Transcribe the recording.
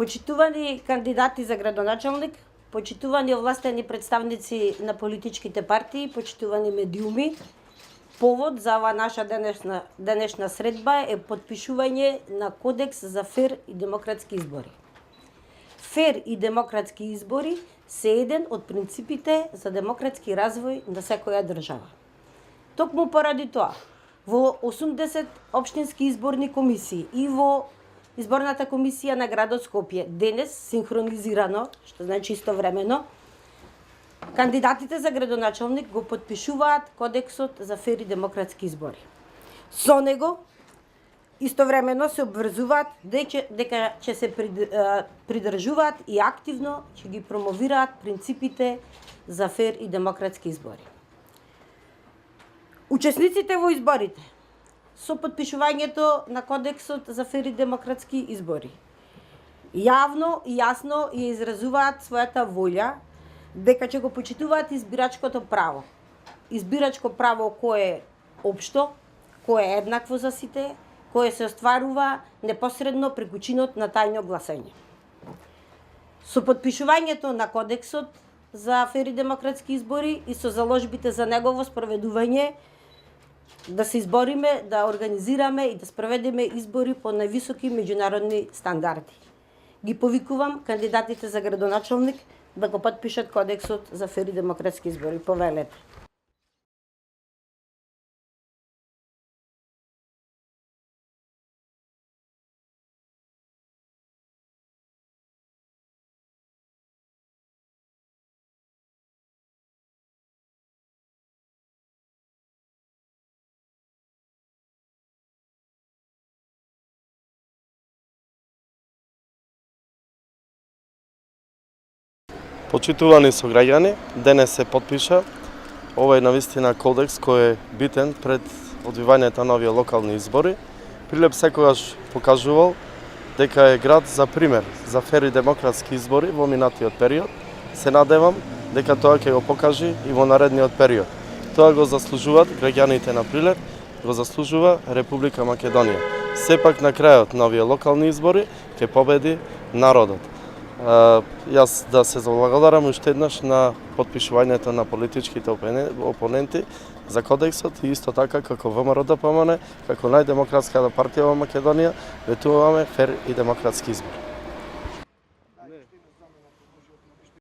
Почитувани кандидати за градоначалник, почитувани овластени представници на политичките партии, почитувани медиуми, повод за ова наша денешна средба е подпишување на Кодекс за фер и демократски избори. Фер и демократски избори се еден од принципите за демократски развој на секоја држава. Токму поради тоа, во 80 општински изборни комисии и во Изборната комисија на градот Скопје денес синхронизирано, што значи истовремено, кандидатите за градоначалник го потпишуваат Кодексот за фер и демократски избори. Со него истовремено се обврзуваат дека ќе се придржуваат и активно ќе ги промовираат принципите за фер и демократски избори. Учесниците во изборите со подпишувањето на Кодексот за фер и демократски избори јавно и јасно ја изразуваат својата волја дека ќе го почитуваат избирачкото право. Избирачко право кое е општо, кое е еднакво за сите, кое се остварува непосредно преку чинот на тајно гласање. Со подпишувањето на Кодексот за фер и демократски избори и со заложбите за негово спроведување да се избориме, да организираме и да спроведеме избори по највисоки меѓународни стандарди. Ги повикувам кандидатите за градоначалник да го потпишат Кодексот за фер и демократски избори. Повелете. Почитувани сограѓани, денес се потпиша овој навистина кодекс кој е битен пред одвивањето на овие локални избори. Прилеп секогаш покажувал дека е град за пример за фер и демократски избори во минатиот период. Се надевам дека тоа ќе го покаже и во наредниот период. Тоа го заслужуваат граѓаните на Прилеп, го заслужува Република Македонија. Сепак на крајот на овие локални избори ќе победи народот. Јас да се заблагодарам уште еднаш на потпишувањето на политичките опоненти за кодексот и исто така како ВМРО-ДПМН, како најдемократската партија во Македонија, ветуваме фер и демократски избори.